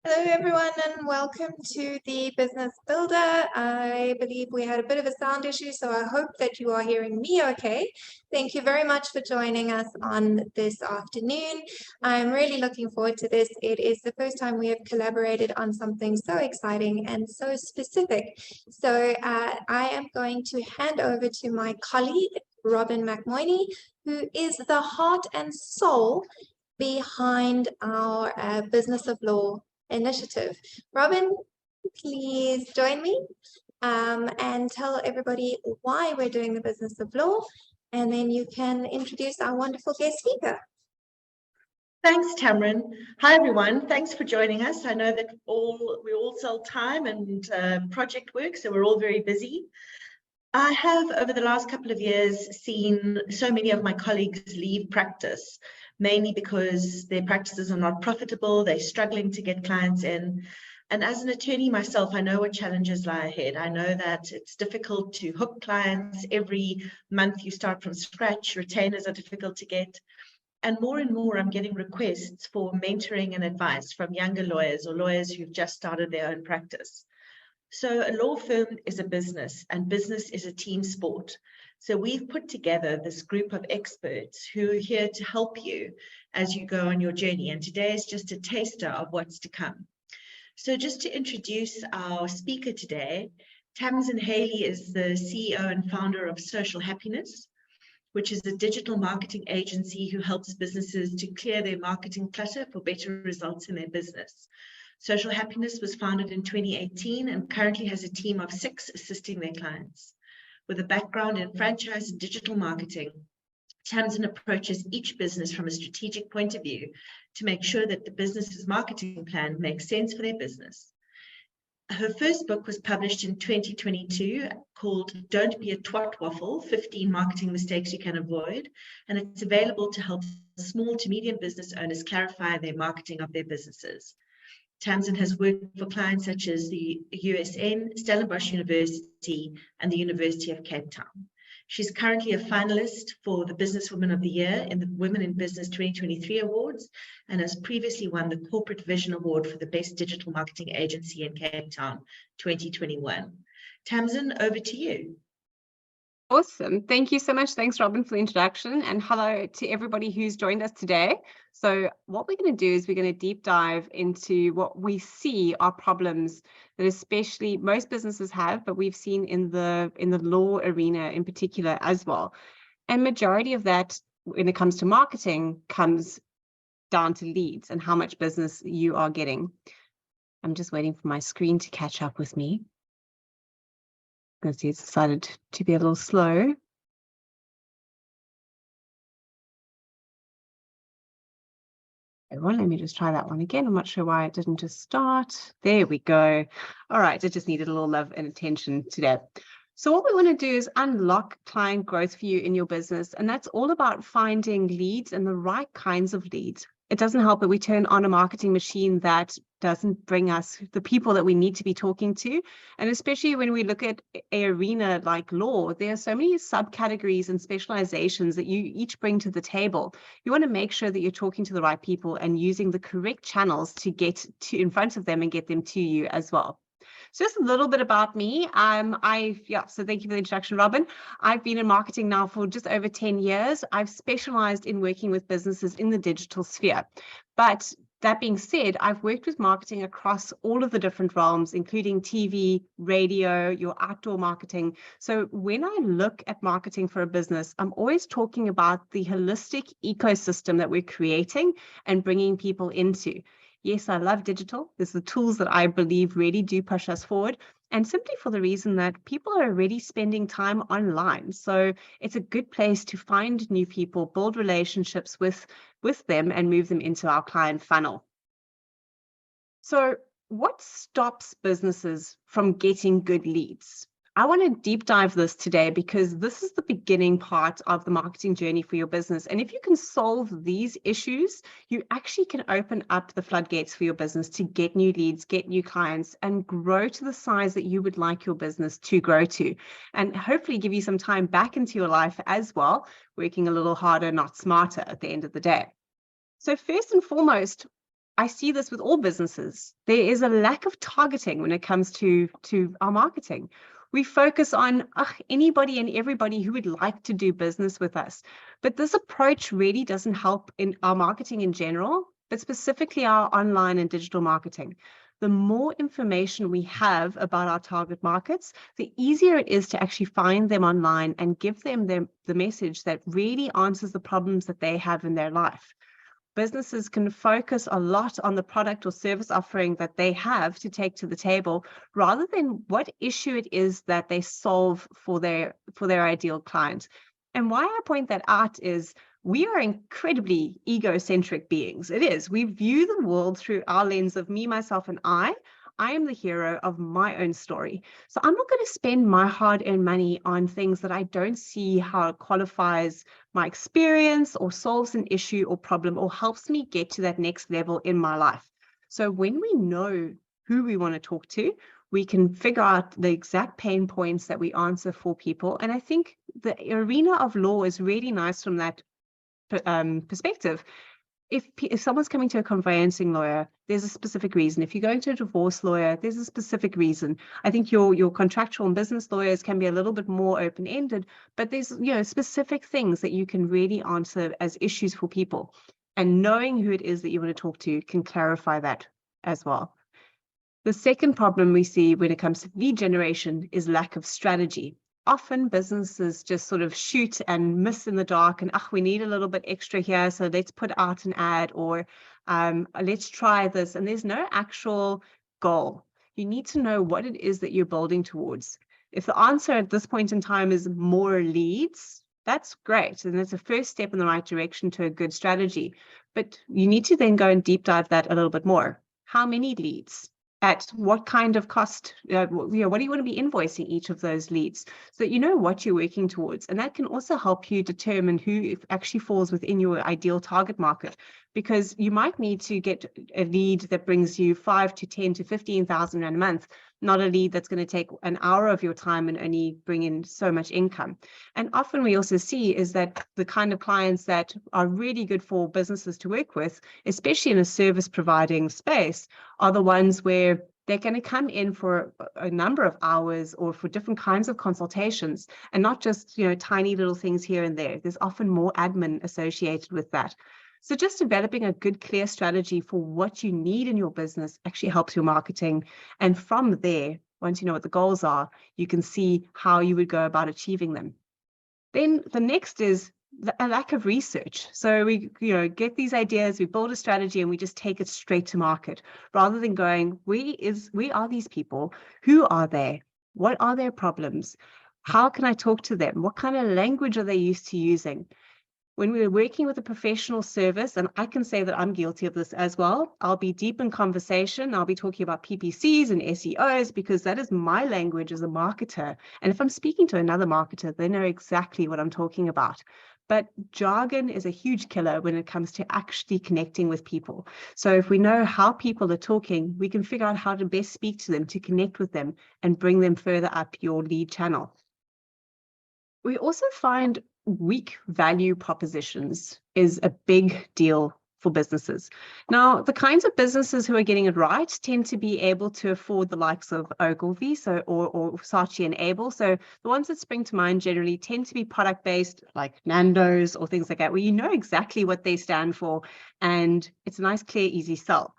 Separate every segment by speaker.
Speaker 1: Hello everyone and welcome to the Business Builder. I believe we had a bit of a sound issue, so I hope that you are hearing me okay. Thank you very much for joining us on this afternoon. I'm really looking forward to this. It is the first time we have collaborated on something so exciting and so specific. So I am going to hand over to my colleague, Robin McMoyney, who is the heart and soul behind our Business of Law initiative. Robin, please join me and tell everybody why we're doing the Business of Law, and then you can introduce our wonderful guest speaker.
Speaker 2: Thanks, Tamsin. Hi, everyone. Thanks for joining us. I know that we all sell time and project work, so we're all very busy. I have, over the last couple of years, seen so many of my colleagues leave practice, mainly because their practices are not profitable, they're struggling to get clients in. And as an attorney myself, I know what challenges lie ahead. I know that it's difficult to hook clients. Every month you start from scratch, retainers are difficult to get. And more I'm getting requests for mentoring and advice from younger lawyers or lawyers who've just started their own practice. So a law firm is a business, and business is a team sport. So we've put together this group of experts who are here to help you as you go on your journey. And today is just a taster of what's to come. So just to introduce our speaker today, Tamsin Haley is the CEO and founder of Social Happiness, which is a digital marketing agency who helps businesses to clear their marketing clutter for better results in their business. Social Happiness was founded in 2018 and currently has a team of 6 assisting their clients. With a background in franchise and digital marketing, Tamsin approaches each business from a strategic point of view to make sure that the business's marketing plan makes sense for their business. Her first book was published in 2022 called Don't Be a Twat Waffle, 15 Marketing Mistakes You Can Avoid, and it's available to help small to medium business owners clarify their marketing of their businesses. Tamsin has worked for clients such as the USN, Stellenbosch University, and the University of Cape Town. She's currently a finalist for the Businesswoman of the Year in the Women in Business 2023 Awards, and has previously won the Corporate Vision Award for the Best Digital Marketing Agency in Cape Town 2021. Tamsin, over to you.
Speaker 3: Awesome. Thank you so much. Thanks, Robin, for the introduction. And hello to everybody who's joined us today. So what we're going to do is we're going to deep dive into what we see are problems that especially most businesses have, but we've seen in the law arena in particular as well. And majority of that, when it comes to marketing, comes down to leads and how much business you are getting. I'm just waiting for my screen to catch up with me. Because it's decided to be a little slow. Everyone, let me just try that one again. I'm not sure why it didn't just start. There we go. All right, it just needed a little love and attention today. So what we want to do is unlock client growth for you in your business. And that's all about finding leads and the right kinds of leads. It doesn't help that we turn on a marketing machine that doesn't bring us the people that we need to be talking to. And especially when we look at an arena like law, there are so many subcategories and specializations that you each bring to the table. You want to make sure that you're talking to the right people and using the correct channels to get to in front of them and get them to you as well. So just a little bit about me. So thank you for the introduction, Robin. I've been in marketing now for just over 10 years. I've specialized in working with businesses in the digital sphere. But that being said, I've worked with marketing across all of the different realms, including TV, radio, your outdoor marketing. So when I look at marketing for a business, I'm always talking about the holistic ecosystem that we're creating and bringing people into. Yes, I love digital. There's the tools that I believe really do push us forward. And simply for the reason that people are already spending time online. So it's a good place to find new people, build relationships with them and move them into our client funnel. So what stops businesses from getting good leads? I want to deep dive this today because this is the beginning part of the marketing journey for your business. And if you can solve these issues, you actually can open up the floodgates for your business to get new leads, get new clients, and grow to the size that you would like your business to grow to. And hopefully give you some time back into your life as well, working a little harder, not smarter at the end of the day. So first and foremost, I see this with all businesses. There is a lack of targeting when it comes to our marketing. We focus on anybody and everybody who would like to do business with us. But this approach really doesn't help in our marketing in general, but specifically our online and digital marketing. The more information we have about our target markets, the easier it is to actually find them online and give them the message that really answers the problems that they have in their life. Businesses can focus a lot on the product or service offering that they have to take to the table, rather than what issue it is that they solve for their ideal client. And why I point that out is we are incredibly egocentric beings. It is. We view the world through our lens of me, myself, and I. I am the hero of my own story. So I'm not going to spend my hard-earned money on things that I don't see how it qualifies my experience or solves an issue or problem or helps me get to that next level in my life. So when we know who we want to talk to, we can figure out the exact pain points that we answer for people. And I think the arena of law is really nice from that perspective. If someone's coming to a conveyancing lawyer, there's a specific reason. If you're going to a divorce lawyer, there's a specific reason. I think your contractual and business lawyers can be a little bit more open-ended, but there's specific things that you can really answer as issues for people. And knowing who it is that you want to talk to can clarify that as well. The second problem we see when it comes to lead generation is lack of strategy. Often businesses just sort of shoot and miss in the dark and, we need a little bit extra here, so let's put out an ad, or let's try this. And there's no actual goal. You need to know what it is that you're building towards. If the answer at this point in time is more leads, that's great. And it's a first step in the right direction to a good strategy. But you need to then go and deep dive that a little bit more. How many leads? At what kind of cost, what do you want to be invoicing each of those leads, so that you know what you're working towards. And that can also help you determine who actually falls within your ideal target market, because you might need to get a lead that brings you 5 to 10 to 15,000 rand a month, not a lead that's going to take an hour of your time and only bring in so much income. And often we also see is that the kind of clients that are really good for businesses to work with, especially in a service providing space, are the ones where they're going to come in for a number of hours or for different kinds of consultations, and not just, tiny little things here and there. There's often more admin associated with that. So just developing a good, clear strategy for what you need in your business actually helps your marketing. And from there, once you know what the goals are, you can see how you would go about achieving them. Then the next is a lack of research. So we, get these ideas, we build a strategy, and we just take it straight to market, rather than going, where are these people? Who are they? What are their problems? How can I talk to them? What kind of language are they used to using? When we're working with a professional service, and I can say that I'm guilty of this as well, I'll be deep in conversation. I'll be talking about PPCs and SEOs because that is my language as a marketer. And if I'm speaking to another marketer, they know exactly what I'm talking about. But jargon is a huge killer when it comes to actually connecting with people. So if we know how people are talking, we can figure out how to best speak to them, to connect with them and bring them further up your lead channel. We also find weak value propositions is a big deal for businesses. Now, the kinds of businesses who are getting it right tend to be able to afford the likes of Ogilvy, or Saatchi and Abel. So the ones that spring to mind generally tend to be product-based, like Nando's or things like that, where you know exactly what they stand for, and it's a nice, clear, easy sell.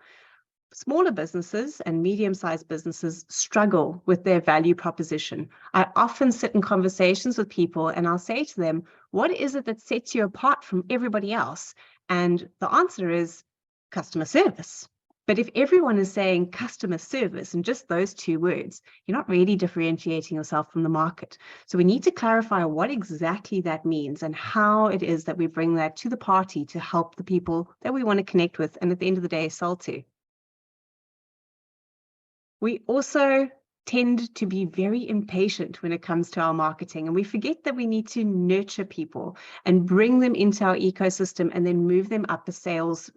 Speaker 3: Smaller businesses and medium-sized businesses struggle with their value proposition. I often sit in conversations with people and I'll say to them, what is it that sets you apart from everybody else? And the answer is customer service. But if everyone is saying customer service and just those two words, you're not really differentiating yourself from the market. So we need to clarify what exactly that means and how it is that we bring that to the party to help the people that we want to connect with and at the end of the day sell to. We also tend to be very impatient when it comes to our marketing, and we forget that we need to nurture people and bring them into our ecosystem and then move them up a sales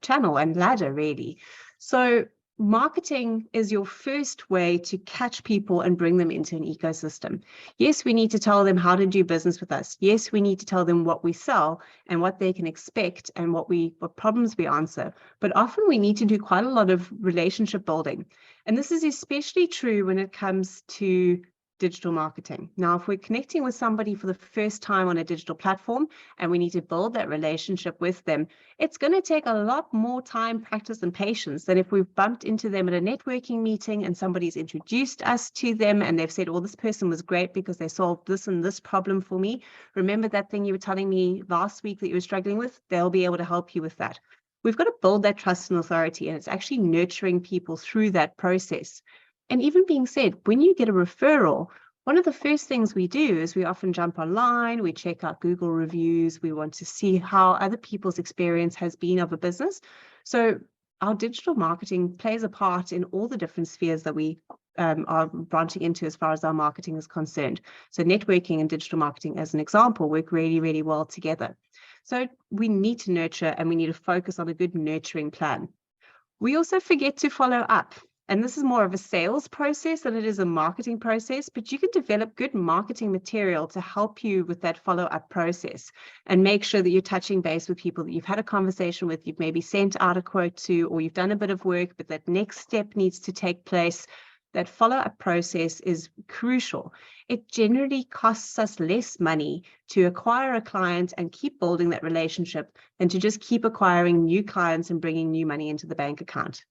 Speaker 3: channel and ladder, really. So marketing is your first way to catch people and bring them into an ecosystem. Yes, we need to tell them how to do business with us. Yes, we need to tell them what we sell and what they can expect and what problems we answer. But often we need to do quite a lot of relationship building. And this is especially true when it comes to digital marketing. Now, if we're connecting with somebody for the first time on a digital platform and we need to build that relationship with them, it's going to take a lot more time, practice, and patience than if we've bumped into them at a networking meeting and somebody's introduced us to them and they've said, oh, this person was great because they solved this and this problem for me. Remember that thing you were telling me last week that you were struggling with? They'll be able to help you with that. We've got to build that trust and authority, and it's actually nurturing people through that process. And even being said, when you get a referral, one of the first things we do is we often jump online, we check out Google reviews, we want to see how other people's experience has been of a business. So our digital marketing plays a part in all the different spheres that we are branching into as far as our marketing is concerned. So networking and digital marketing, as an example, work really, really well together. So we need to nurture and we need to focus on a good nurturing plan. We also forget to follow up. And this is more of a sales process than it is a marketing process, but you can develop good marketing material to help you with that follow-up process and make sure that you're touching base with people that you've had a conversation with, you've maybe sent out a quote to, or you've done a bit of work, but that next step needs to take place. That follow-up process is crucial. It generally costs us less money to acquire a client and keep building that relationship than to just keep acquiring new clients and bringing new money into the bank account.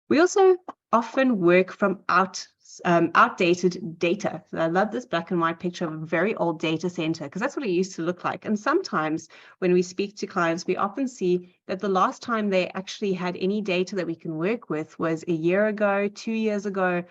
Speaker 3: We also often work from outdated data. So I love this black and white picture of a very old data center because that's what it used to look like. And sometimes when we speak to clients, we often see that the last time they actually had any data that we can work with was a year ago, 2 years ago.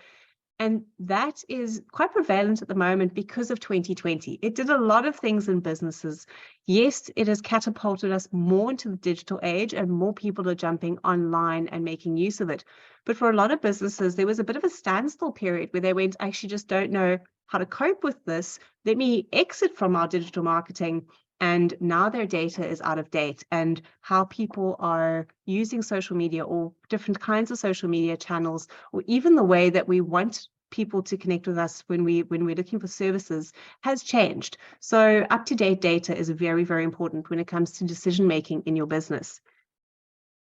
Speaker 3: And that is quite prevalent at the moment because of 2020. It did a lot of things in businesses. Yes, it has catapulted us more into the digital age and more people are jumping online and making use of it. But for a lot of businesses, there was a bit of a standstill period where they went, I actually just don't know how to cope with this. Let me exit from our digital marketing. And now their data is out of date, and how people are using social media or different kinds of social media channels, or even the way that we want people to connect with us when we're looking for services has changed. So up-to-date data is very, very important when it comes to decision making in your business.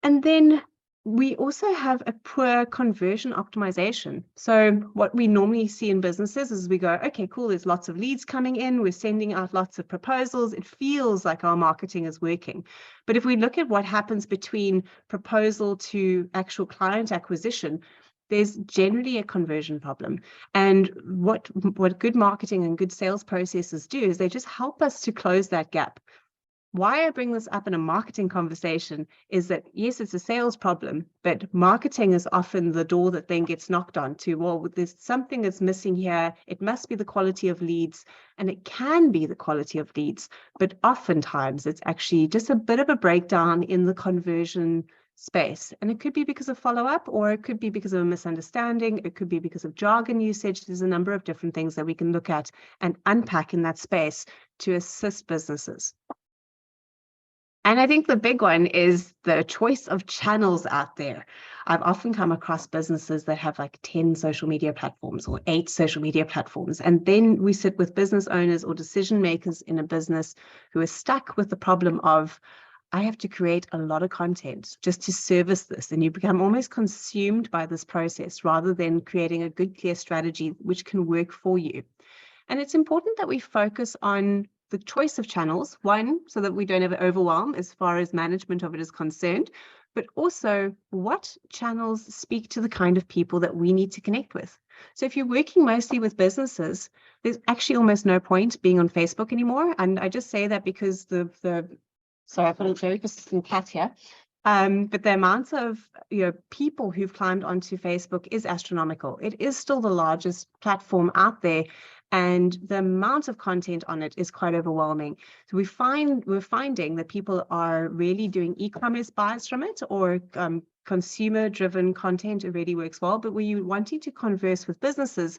Speaker 3: And then we also have a poor conversion optimization. So what we normally see in businesses is we go, okay, cool, there's lots of leads coming in, we're sending out lots of proposals, it feels like our marketing is working. But if we look at what happens between proposal to actual client acquisition, there's generally a conversion problem. And what good marketing and good sales processes do is they just help us to close that gap. Why I bring this up in a marketing conversation is that, yes, it's a sales problem, but marketing is often the door that then gets knocked on to, well, there's something that's missing here. It must be the quality of leads, and it can be the quality of leads, but oftentimes it's actually just a bit of a breakdown in the conversion space. And it could be because of follow-up, or it could be because of a misunderstanding. It could be because of jargon usage. There's a number of different things that we can look at and unpack in that space to assist businesses. And I think the big one is the choice of channels out there. I've often come across businesses that have like 10 social media platforms or 8 social media platforms. And then we sit with business owners or decision makers in a business who are stuck with the problem of, I have to create a lot of content just to service this. And you become almost consumed by this process rather than creating a good, clear strategy which can work for you. And it's important that we focus on the choice of channels, one, so that we don't have overwhelm as far as management of it is concerned, but also what channels speak to the kind of people that we need to connect with. So if you're working mostly with businesses, there's actually almost no point being on Facebook anymore. And I just say that because sorry, I've got a very persistent cat here. But the amount of people who've climbed onto Facebook is astronomical. It is still the largest platform out there, and the amount of content on it is quite overwhelming. So we're finding that people are really doing e-commerce buys from it, or consumer-driven content. It really works well. But when you're wanting to converse with businesses,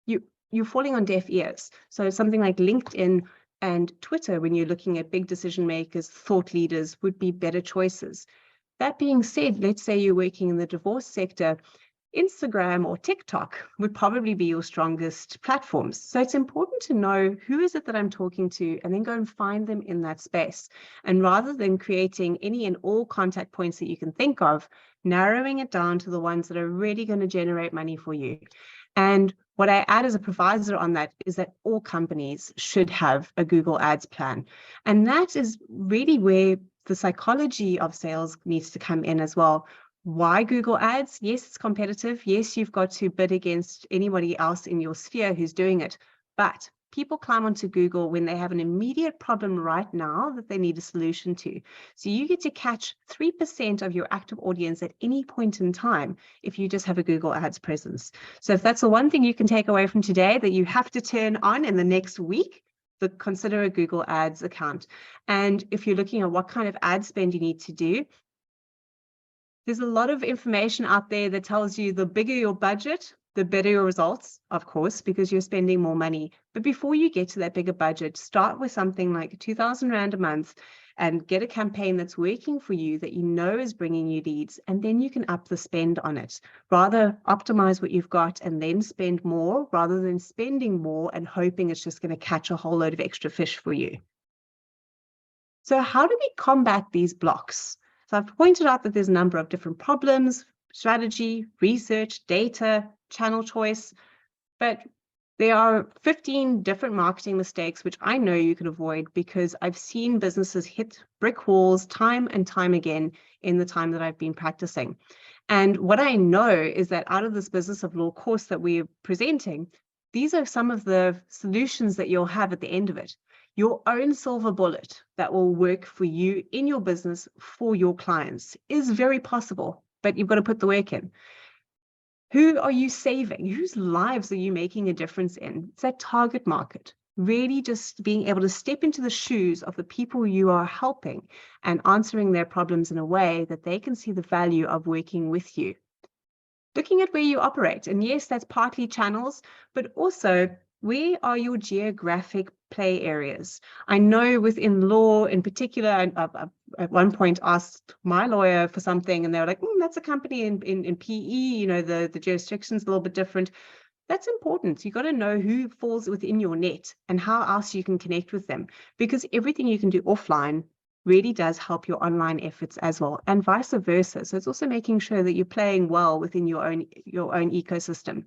Speaker 3: you're falling on deaf ears. So something like LinkedIn and Twitter, when you're looking at big decision makers, thought leaders, would be better choices. That being said, let's say you're working in the divorce sector, Instagram or TikTok would probably be your strongest platforms. So it's important to know who is it that I'm talking to and then go and find them in that space. And rather than creating any and all contact points that you can think of, narrowing it down to the ones that are really going to generate money for you. And what I add as a provisor on that is that all companies should have a Google Ads plan. And that is really where the psychology of sales needs to come in as well. Why Google Ads? Yes, it's competitive. Yes, you've got to bid against anybody else in your sphere who's doing it. But people climb onto Google when they have an immediate problem right now that they need a solution to. So you get to catch 3% of your active audience at any point in time if you just have a Google Ads presence. So if that's the one thing you can take away from today that you have to turn on in the next week, consider a Google Ads account. And if you're looking at what kind of ad spend you need to do, there's a lot of information out there that tells you the bigger your budget, the better your results, of course, because you're spending more money. But before you get to that bigger budget, start with something like 2,000 Rand a month and get a campaign that's working for you that you know is bringing you leads, and then you can up the spend on it. Rather optimize what you've got and then spend more rather than spending more and hoping it's just going to catch a whole load of extra fish for you. So how do we combat these blocks? So I've pointed out that there's a number of different problems: strategy, research, data, channel choice, but there are 15 different marketing mistakes which I know you can avoid because I've seen businesses hit brick walls time and time again in the time that I've been practicing. And what I know is that out of this Business of Law course that we're presenting, these are some of the solutions that you'll have at the end of it. Your own silver bullet that will work for you in your business for your clients is very possible, but you've got to put the work in. Who are you saving? Whose lives are you making a difference in? It's that target market. Really just being able to step into the shoes of the people you are helping and answering their problems in a way that they can see the value of working with you. Looking at where you operate, and yes, that's partly channels, but also where are your geographic play areas? I know within law in particular, I at one point asked my lawyer for something and they were like, that's a company in PE, you know, the jurisdiction's a little bit different. That's important. You got to know who falls within your net and how else you can connect with them, because everything you can do offline really does help your online efforts as well, and vice versa. So it's also making sure that you're playing well within your own ecosystem,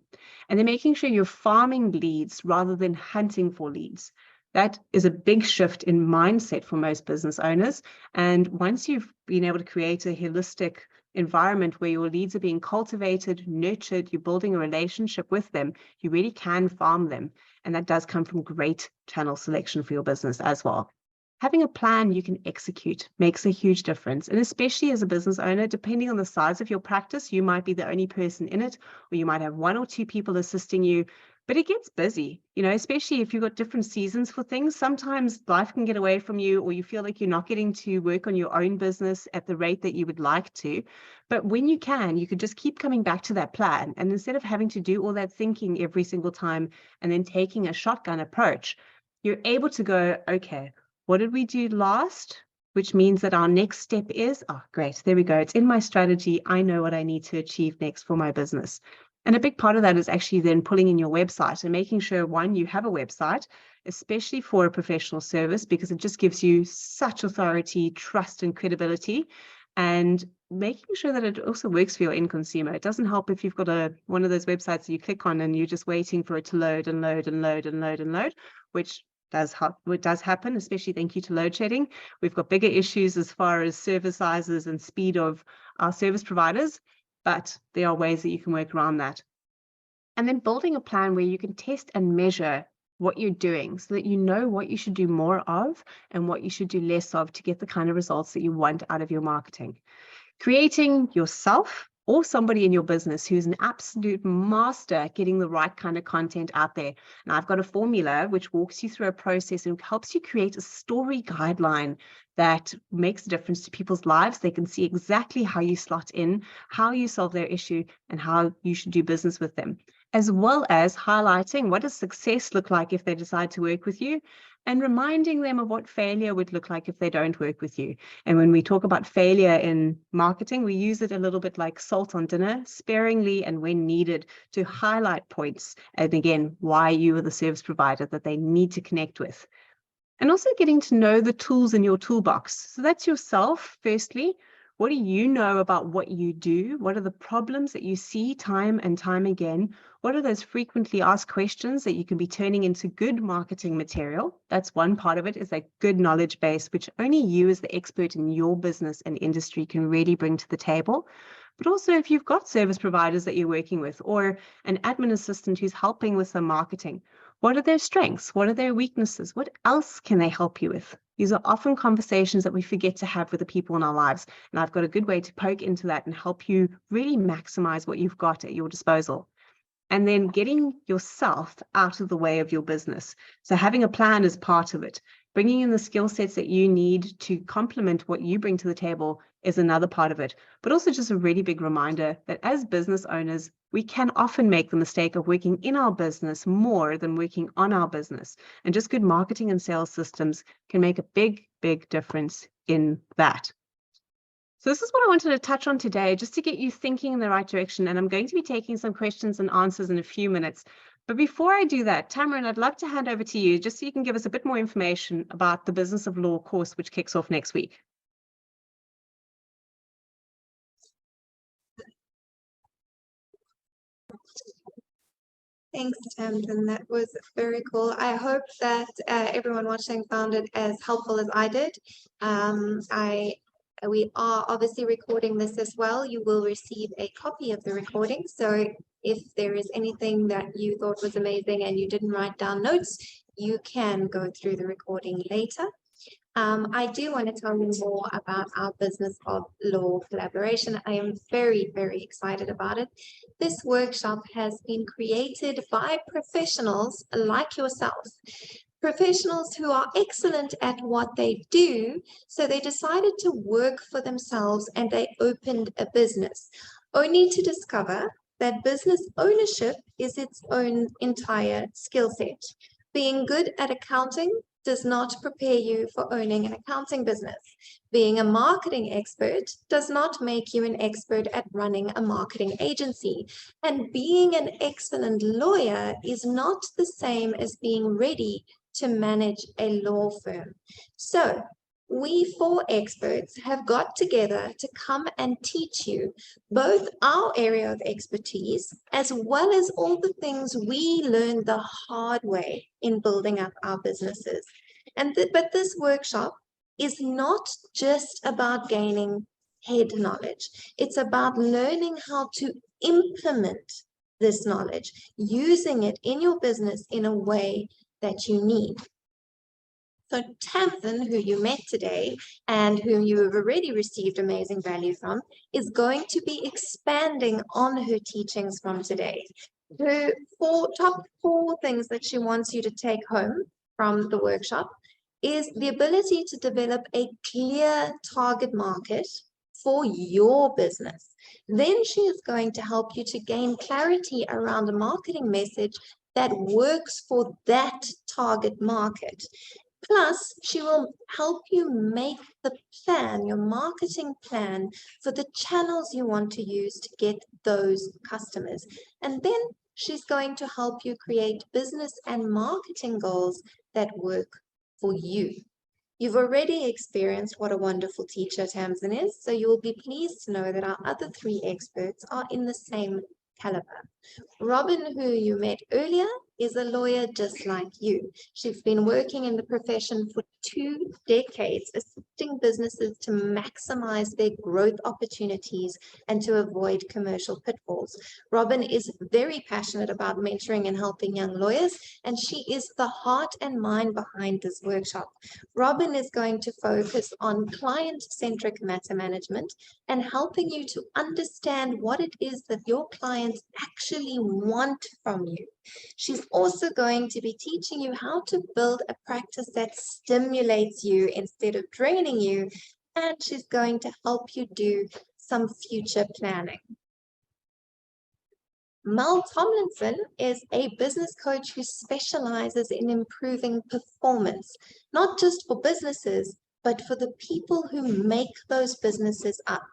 Speaker 3: and then making sure you're farming leads rather than hunting for leads. That is a big shift in mindset for most business owners. And once you've been able to create a holistic environment where your leads are being cultivated, nurtured, you're building a relationship with them, you really can farm them. And that does come from great channel selection for your business as well. Having a plan you can execute makes a huge difference. And especially as a business owner, depending on the size of your practice, you might be the only person in it, or you might have one or two people assisting you, but it gets busy, you know, especially if you've got different seasons for things. Sometimes life can get away from you, or you feel like you're not getting to work on your own business at the rate that you would like to. But when you can, you could just keep coming back to that plan. And instead of having to do all that thinking every single time and then taking a shotgun approach, you're able to go, okay, what did we do last? Which means that our next step is, oh, great, there we go. It's in my strategy. I know what I need to achieve next for my business. And a big part of that is actually then pulling in your website and making sure, one, you have a website, especially for a professional service, because it just gives you such authority, trust, and credibility. And making sure that it also works for your end consumer. It doesn't help if you've got one of those websites that you click on and you're just waiting for it to load and load and load and load and load, which does happen, especially thank you to load shedding. We've got bigger issues as far as server sizes and speed of our service providers, but there are ways that you can work around that. And then building a plan where you can test and measure what you're doing so that you know what you should do more of and what you should do less of to get the kind of results that you want out of your marketing. Creating yourself or somebody in your business who's an absolute master at getting the right kind of content out there. And I've got a formula which walks you through a process and helps you create a story guideline that makes a difference to people's lives. They can see exactly how you slot in, how you solve their issue, and how you should do business with them, as well as highlighting what does success look like if they decide to work with you, and reminding them of what failure would look like if they don't work with you. And when we talk about failure in marketing, we use it a little bit like salt on dinner, sparingly and when needed, to highlight points. And again, why you are the service provider that they need to connect with. And also getting to know the tools in your toolbox. So that's yourself, firstly. What do you know about what you do? What are the problems that you see time and time again? What are those frequently asked questions that you can be turning into good marketing material? That's one part of it, is that good knowledge base, which only you as the expert in your business and industry can really bring to the table. But also if you've got service providers that you're working with, or an admin assistant who's helping with some marketing, what are their strengths? What are their weaknesses? What else can they help you with? These are often conversations that we forget to have with the people in our lives. And I've got a good way to poke into that and help you really maximize what you've got at your disposal. And then getting yourself out of the way of your business. So having a plan is part of it. Bringing in the skill sets that you need to complement what you bring to the table is another part of it. But also just a really big reminder that as business owners, we can often make the mistake of working in our business more than working on our business. And just good marketing and sales systems can make a big, big difference in that. So this is what I wanted to touch on today, just to get you thinking in the right direction. And I'm going to be taking some questions and answers in a few minutes. But before I do that, Tamsin, I'd love to hand over to you, just so you can give us a bit more information about the Business of Law course, which kicks off next week.
Speaker 1: Thanks, Tamsin. That was very cool. I hope that everyone watching found it as helpful as I did. We are obviously recording this as well. You will receive a copy of the recording. So if there is anything that you thought was amazing and you didn't write down notes, you can go through the recording later. I do want to tell you more about our Business of Law collaboration. I am very, very excited about it. This workshop has been created by professionals like yourself, professionals who are excellent at what they do, so they decided to work for themselves and they opened a business, only to discover that business ownership is its own entire skill set. Being good at accounting does not prepare you for owning an accounting business. Being a marketing expert does not make you an expert at running a marketing agency. And being an excellent lawyer is not the same as being ready to manage a law firm. So we 4 experts have got together to come and teach you both our area of expertise as well as all the things we learned the hard way in building up our businesses. But this workshop is not just about gaining head knowledge. It's about learning how to implement this knowledge, using it in your business in a way that you need. So Tamsin, who you met today and whom you have already received amazing value from, is going to be expanding on her teachings from today. Her top 4 things that she wants you to take home from the workshop is the ability to develop a clear target market for your business. Then she is going to help you to gain clarity around a marketing message that works for that target market. Plus, she will help you make the plan, your marketing plan for the channels you want to use to get those customers. And then she's going to help you create business and marketing goals that work for you. You've already experienced what a wonderful teacher Tamsin is, so you will be pleased to know that our other 3 experts are in the same caliber. Robin, who you met earlier, is a lawyer just like you. She's been working in the profession for 2 decades, assisting businesses to maximize their growth opportunities and to avoid commercial pitfalls. Robin is very passionate about mentoring and helping young lawyers, and she is the heart and mind behind this workshop. Robin is going to focus on client-centric matter management and helping you to understand what it is that your clients actually want from you. She's also going to be teaching you how to build a practice that stimulates you instead of draining you, and she's going to help you do some future planning. Mel Tomlinson is a business coach who specializes in improving performance, not just for businesses, but for the people who make those businesses up.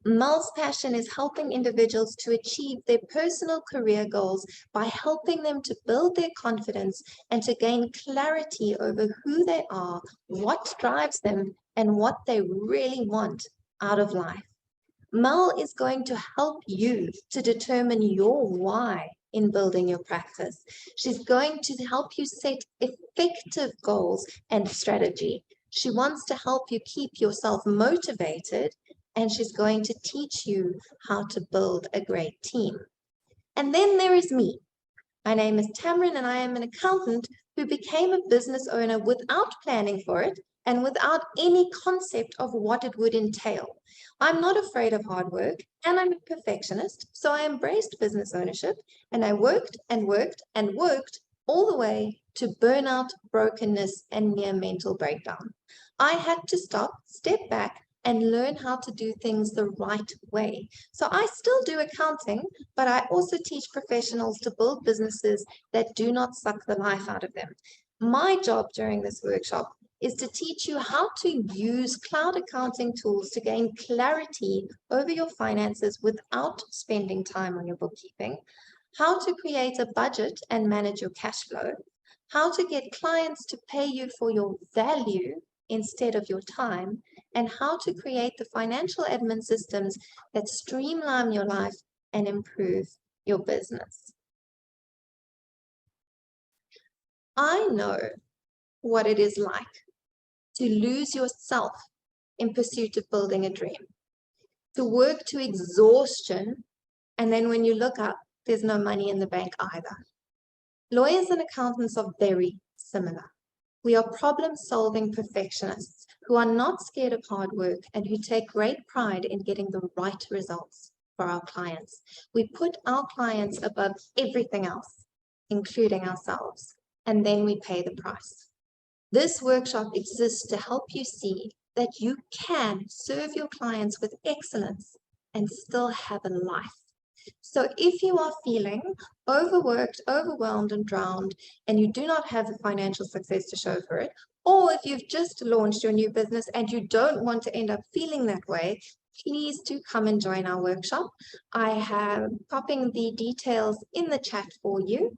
Speaker 1: Mel's passion is helping individuals to achieve their personal career goals by helping them to build their confidence and to gain clarity over who they are, what drives them, and what they really want out of life. Mel is going to help you to determine your why in building your practice. She's going to help you set effective goals and strategy. She wants to help you keep yourself motivated, and she's going to teach you how to build a great team. And then there is me. My name is Tamsin, and I am an accountant who became a business owner without planning for it and without any concept of what it would entail. I'm not afraid of hard work, and I'm a perfectionist, so I embraced business ownership, and I worked and worked and worked all the way to burnout, brokenness, and near mental breakdown. I had to stop, step back, and learn how to do things the right way. So I still do accounting, but I also teach professionals to build businesses that do not suck the life out of them. My job during this workshop is to teach you how to use cloud accounting tools to gain clarity over your finances without spending time on your bookkeeping, how to create a budget and manage your cash flow, how to get clients to pay you for your value instead of your time, and how to create the financial admin systems that streamline your life and improve your business. I know what it is like to lose yourself in pursuit of building a dream, to work to exhaustion, and then when you look up, there's no money in the bank either. Lawyers and accountants are very similar. We are problem-solving perfectionists who are not scared of hard work and who take great pride in getting the right results for our clients. We put our clients above everything else, including ourselves, and then we pay the price. This workshop exists to help you see that you can serve your clients with excellence and still have a life. So if you are feeling overworked, overwhelmed, and drowned, and you do not have the financial success to show for it, or if you've just launched your new business and you don't want to end up feeling that way, please do come and join our workshop. I am popping the details in the chat for you.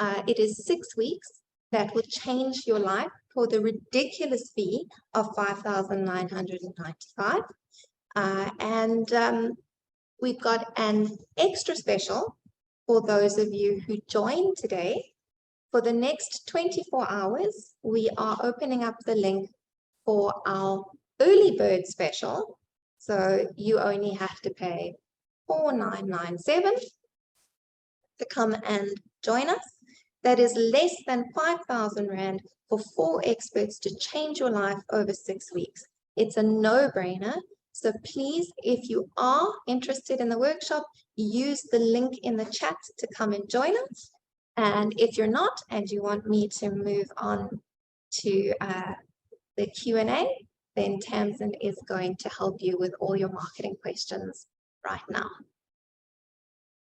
Speaker 1: It is 6 weeks that will change your life for the ridiculous fee of $5,995. We've got an extra special for those of you who joined today. For the next 24 hours, we are opening up the link for our early bird special. So you only have to pay $4,997 to come and join us. That is less than 5,000 Rand for 4 experts to change your life over 6 weeks. It's a no-brainer. So please, if you are interested in the workshop, use the link in the chat to come and join us. And if you're not, and you want me to move on to the Q&A, then Tamsin is going to help you with all your marketing questions right now.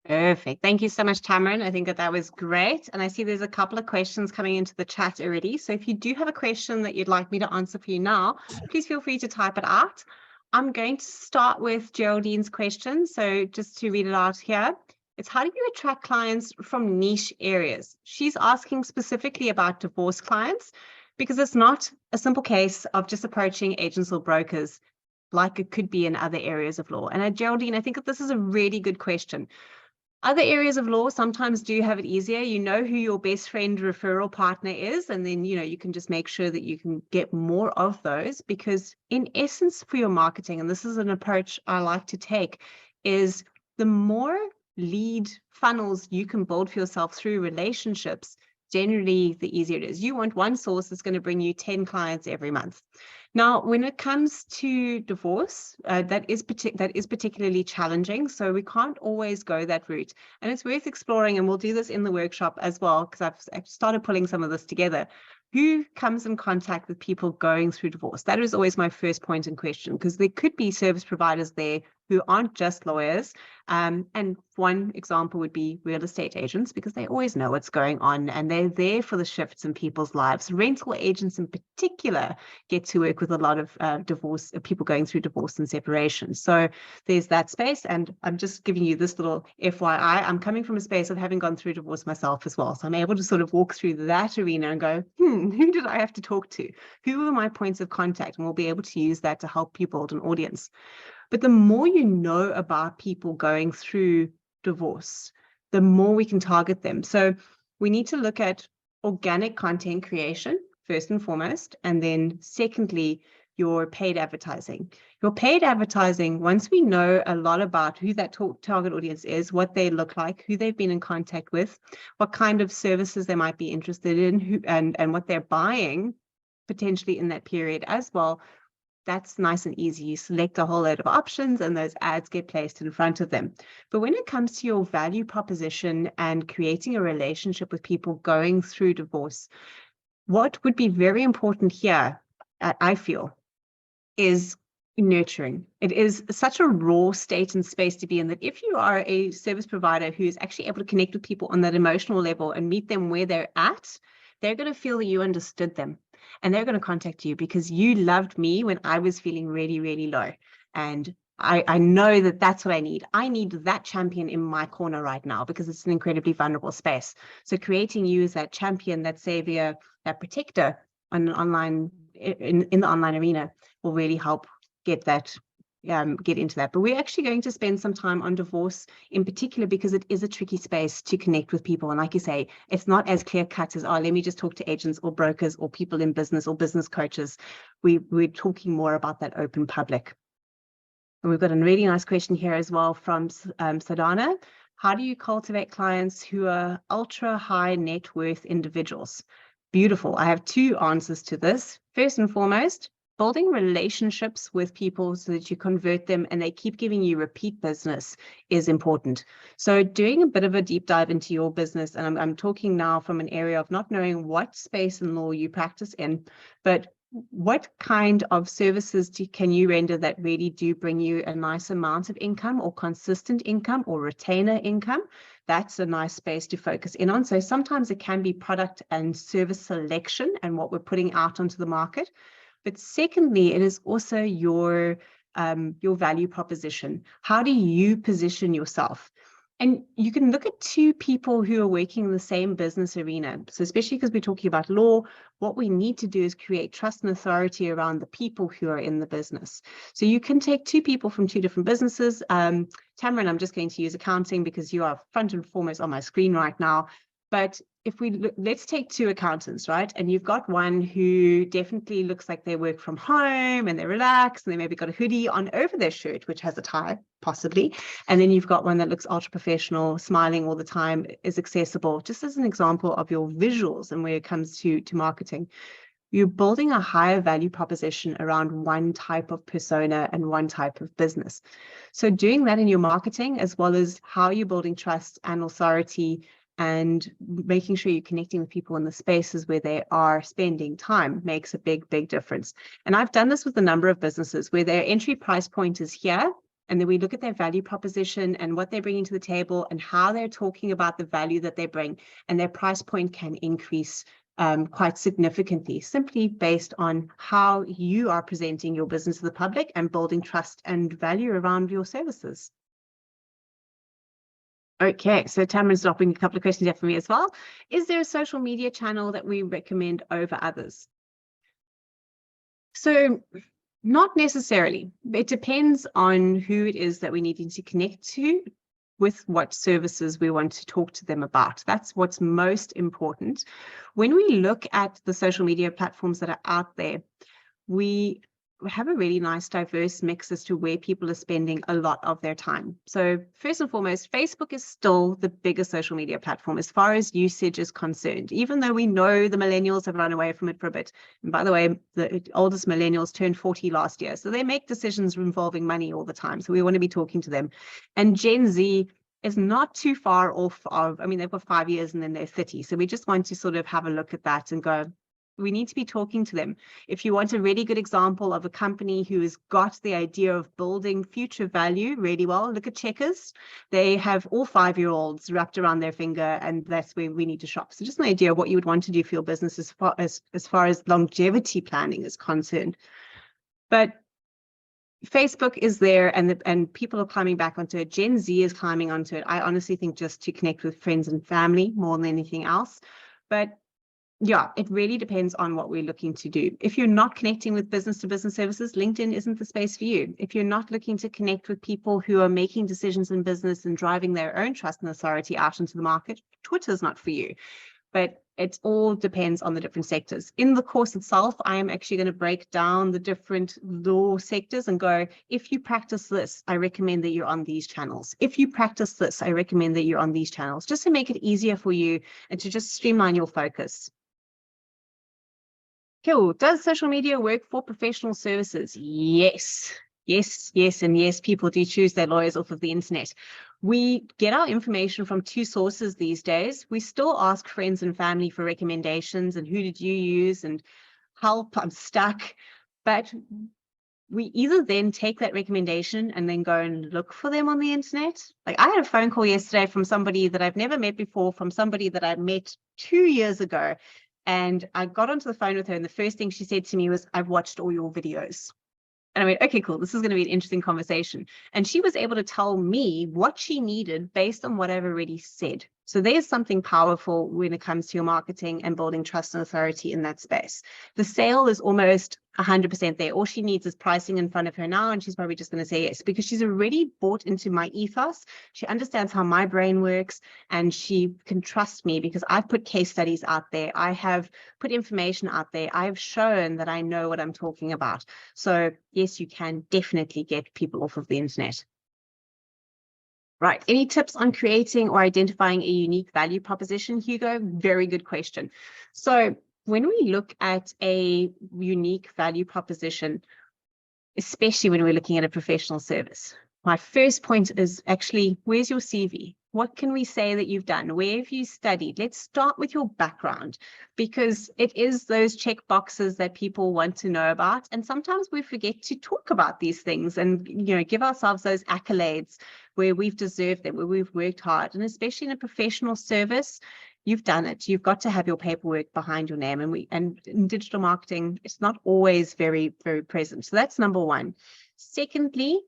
Speaker 3: Perfect. Thank you so much, Tamsin. I think that was great. And I see there's a couple of questions coming into the chat already. So if you do have a question that you'd like me to answer for you now, please feel free to type it out. I'm going to start with Geraldine's question. So just to read it out here, it's how do you attract clients from niche areas? She's asking specifically about divorce clients because it's not a simple case of just approaching agents or brokers like it could be in other areas of law. And Geraldine, I think that this is a really good question. Other areas of law sometimes do have it easier. You know who your best friend referral partner is, and then, you can just make sure that you can get more of those, because in essence for your marketing, and this is an approach I like to take, is the more lead funnels you can build for yourself through relationships, generally the easier it is. You want one source that's going to bring you 10 clients every month. Now, when it comes to divorce, that is particularly challenging. So we can't always go that route. And it's worth exploring, and we'll do this in the workshop as well, because I've started pulling some of this together. Who comes in contact with people going through divorce? That is always my first point in question, because there could be service providers there who aren't just lawyers. And one example would be real estate agents, because they always know what's going on and they're there for the shifts in people's lives. Rental agents in particular get to work with a lot of divorce, people going through divorce and separation. So there's that space. And I'm just giving you this little FYI. I'm coming from a space of having gone through divorce myself as well. So I'm able to sort of walk through that arena and go, who did I have to talk to? Who are my points of contact? And we'll be able to use that to help you build an audience. But the more you know about people going through divorce, the more we can target them. So we need to look at organic content creation, first and foremost, and then secondly, your paid advertising. Your paid advertising, once we know a lot about who that target audience is, what they look like, who they've been in contact with, what kind of services they might be interested in, and what they're buying potentially in that period as well, that's nice and easy. You select a whole load of options and those ads get placed in front of them. But when it comes to your value proposition and creating a relationship with people going through divorce, what would be very important here, I feel, is nurturing. It is such a raw state and space to be in that if you are a service provider who is actually able to connect with people on that emotional level and meet them where they're at, they're going to feel that you understood them. And they're going to contact you because you loved me when I was feeling really, really low. And I know that that's what I need. I need that champion in my corner right now because it's an incredibly vulnerable space. So creating you as that champion, that savior, that protector on an online, in the online arena will really help get that, get into that. But we're actually going to spend some time on divorce in particular because it is a tricky space to connect with people. And like you say, it's not as clear cut as, oh, let me just talk to agents or brokers or people in business or business coaches. We're talking more about that open public. And we've got a really nice question here as well from Sadhana. How do you cultivate clients who are ultra high net worth individuals? Beautiful. I have two answers to this. First and foremost, building relationships with people so that you convert them and they keep giving you repeat business is important. So doing a bit of a deep dive into your business, and I'm talking now from an area of not knowing what space and law you practice in, but what kind of services can you render that really do bring you a nice amount of income or consistent income or retainer income? That's a nice space to focus in on. So sometimes it can be product and service selection and what we're putting out onto the market. But secondly, it is also your value proposition. How do you position yourself? And you can look at two people who are working in the same business arena. So especially because we're talking about law, what we need to do is create trust and authority around the people who are in the business. So you can take two people from two different businesses. Tamara, I'm just going to use accounting because you are front and foremost on my screen right now. But if let's take two accountants, right? And you've got one who definitely looks like they work from home and they're relaxed and they maybe got a hoodie on over their shirt, which has a tie, possibly. And then you've got one that looks ultra professional, smiling all the time, is accessible, just as an example of your visuals and where it comes to marketing. You're building a higher value proposition around one type of persona and one type of business. So doing that in your marketing, as well as how you're building trust and authority and making sure you're connecting with people in the spaces where they are spending time makes a big, big difference. And I've done this with a number of businesses where their entry price point is here. And then we look at their value proposition and what they're bringing to the table and how they're talking about the value that they bring. And their price point can increase quite significantly, simply based on how you are presenting your business to the public and building trust and value around your services. Okay, so Tamara's dropping a couple of questions there for me as well. Is there a social media channel that we recommend over others? So not necessarily. It depends on who it is that we need to connect to with what services we want to talk to them about. That's what's most important. When we look at the social media platforms that are out there, we have a really nice diverse mix as to where people are spending a lot of their time. So first and foremost, Facebook is still the biggest social media platform as far as usage is concerned, even though we know the millennials have run away from it for a bit. And by the way, the oldest millennials turned 40 last year. So they make decisions involving money all the time. So we want to be talking to them. And Gen Z is not too far off of, I mean, they've got 5 years and then they're 30. So we just want to sort of have a look at that and go, We need to be talking to them. If you want a really good example of a company who has got the idea of building future value really well, look at Checkers. They have all 5-year-olds wrapped around their finger, and that's where we need to shop. So just an idea of what you would want to do for your business as far as longevity planning is concerned. But Facebook is there, and people are climbing back onto it. Gen Z is climbing onto it. I honestly think just to connect with friends and family more than anything else. But yeah, it really depends on what we're looking to do. If you're not connecting with business-to-business services, LinkedIn isn't the space for you. If you're not looking to connect with people who are making decisions in business and driving their own trust and authority out into the market, Twitter's not for you. But it all depends on the different sectors. In the course itself, I am actually going to break down the different law sectors and go, if you practice this, I recommend that you're on these channels. If you practice this, I recommend that you're on these channels, just to make it easier for you and to just streamline your focus. Cool. Does social media work for professional services? Yes. Yes, yes, and yes, people do choose their lawyers off of the internet. We get our information from 2 sources these days. We still ask friends and family for recommendations and who did you use and help, I'm stuck. But we either then take that recommendation and then go and look for them on the internet. Like I had a phone call yesterday from somebody that I've never met before, from somebody that I met 2 years ago. And I got onto the phone with her, and the first thing she said to me was, I've watched all your videos. And I went, okay, cool. This is going to be an interesting conversation. And she was able to tell me what she needed based on what I've already said. So there's something powerful when it comes to your marketing and building trust and authority in that space. The sale is almost 100% there. All she needs is pricing in front of her now, and she's probably just going to say yes, because she's already bought into my ethos. She understands how my brain works, and she can trust me because I've put case studies out there. I have put information out there. I've shown that I know what I'm talking about. So yes, you can definitely get people off of the internet. Right. Any tips on creating or identifying a unique value proposition, Hugo? Very good question. So when we look at a unique value proposition, especially when we're looking at a professional service, my first point is actually, where's your CV? What can we say that you've done? Where have you studied? Let's start with your background, because it is those check boxes that people want to know about. And sometimes we forget to talk about these things and, give ourselves those accolades where we've deserved them, where we've worked hard. And especially in a professional service, you've done it. You've got to have your paperwork behind your name. And in digital marketing, it's not always very, very present. So that's number one. Secondly,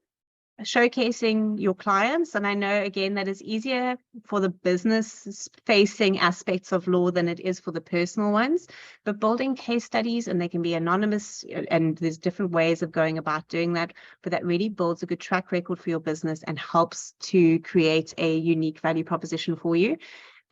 Speaker 3: showcasing your clients. And I know, again, that is easier for the business facing aspects of law than it is for the personal ones, but building case studies, and they can be anonymous, and there's different ways of going about doing that, but that really builds a good track record for your business and helps to create a unique value proposition for you.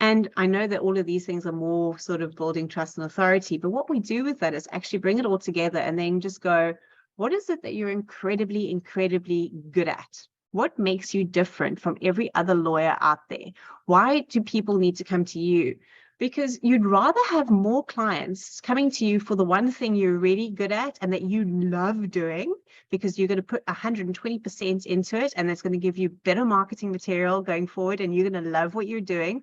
Speaker 3: And I know that all of these things are more sort of building trust and authority, but what we do with that is actually bring it all together and then just go, what is it that you're incredibly, incredibly good at? What makes you different from every other lawyer out there? Why do people need to come to you? Because you'd rather have more clients coming to you for the one thing you're really good at and that you love doing, because you're going to put 120% into it, and that's going to give you better marketing material going forward, and you're going to love what you're doing,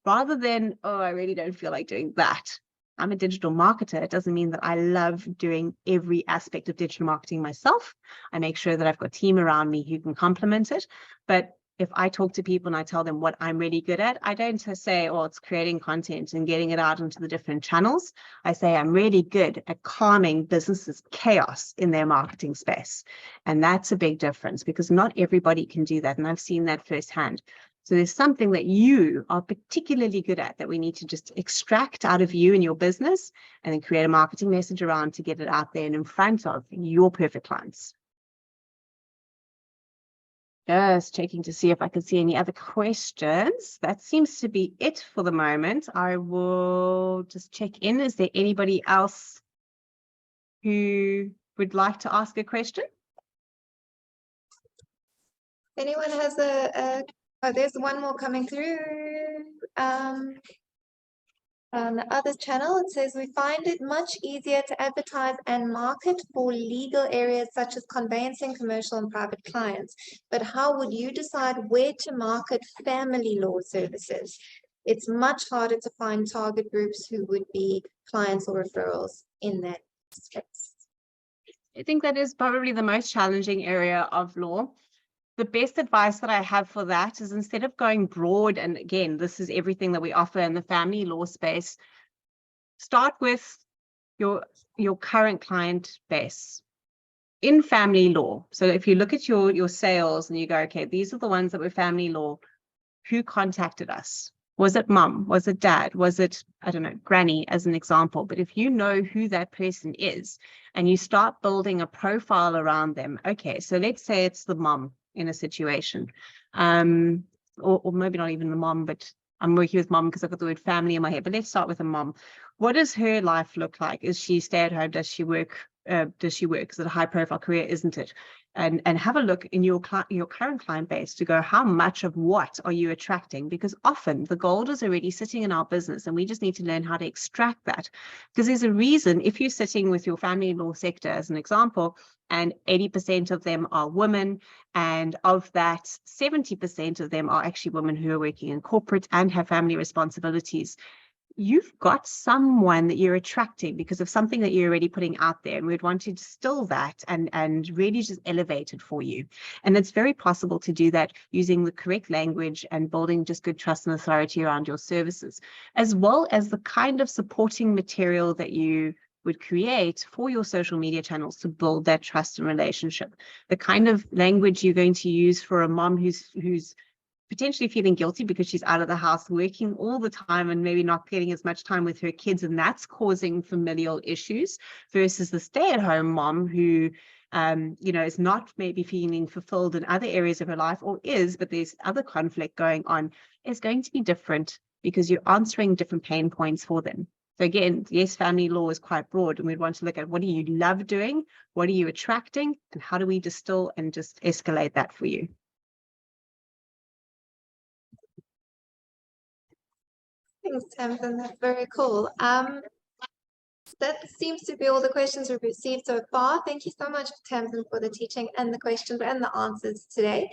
Speaker 3: rather than, oh, I really don't feel like doing that. I'm a digital marketer. It doesn't mean that I love doing every aspect of digital marketing myself. I make sure that I've got a team around me who can complement it. But if I talk to people and I tell them what I'm really good at, I don't say, oh, it's creating content and getting it out into the different channels. I say I'm really good at calming businesses' chaos in their marketing space. And that's a big difference, because not everybody can do that. And I've seen that firsthand. So there's something that you are particularly good at that we need to just extract out of you and your business, and then create a marketing message around to get it out there and in front of your perfect clients. Just checking to see if I can see any other questions. That seems to be it for the moment. I will just check in. Is there anybody else who would like to ask a question?
Speaker 1: Anyone has oh, there's one more coming through. On the other channel, it says, we find it much easier to advertise and market for legal areas such as conveyancing, commercial and private clients. But how would you decide where to market family law services? it's much harder to find target groups who would be clients or referrals in that space.
Speaker 3: I think that is probably the most challenging area of law. The best advice that I have for that is, instead of going broad, and again, this is everything that we offer in the family law space, start with your current client base in family law. So if you look at your sales and you go, okay, these are the ones that were family law, who contacted us? Was it mum? Was it dad? Was it, I don't know, granny, as an example? But if you know who that person is and you start building a profile around them, okay, so let's say it's the mum in a situation, or maybe not even the mom, but I'm working with mom because I've got the word family in my head. But let's start with a mom. What does her life look like? Is she stay at home? Does she work? Is it a high profile career? Isn't it? And have a look in your current client base to go, how much of what are you attracting? Because often the gold is already sitting in our business and we just need to learn how to extract that. Because there's a reason, if you're sitting with your family law sector as an example, and 80% of them are women, and of that 70% of them are actually women who are working in corporate and have family responsibilities, you've got someone that you're attracting because of something that you're already putting out there, and we'd want to distill that and really just elevate it for you. And it's very possible to do that using the correct language and building just good trust and authority around your services, as well as the kind of supporting material that you would create for your social media channels to build that trust and relationship. The kind of language you're going to use for a mom who's potentially feeling guilty because she's out of the house working all the time and maybe not getting as much time with her kids, and that's causing familial issues, versus the stay-at-home mom who is not maybe feeling fulfilled in other areas of her life, or is, but there's other conflict going on, is going to be different because you're answering different pain points for them. So again, yes, family law is quite broad, and we'd want to look at, what do you love doing? What are you attracting? And how do we distill and just escalate that for you?
Speaker 1: Thanks, Tamsin. That's very cool. That seems to be all the questions we've received so far. Thank you so much, Tamsin, for the teaching and the questions and the answers today.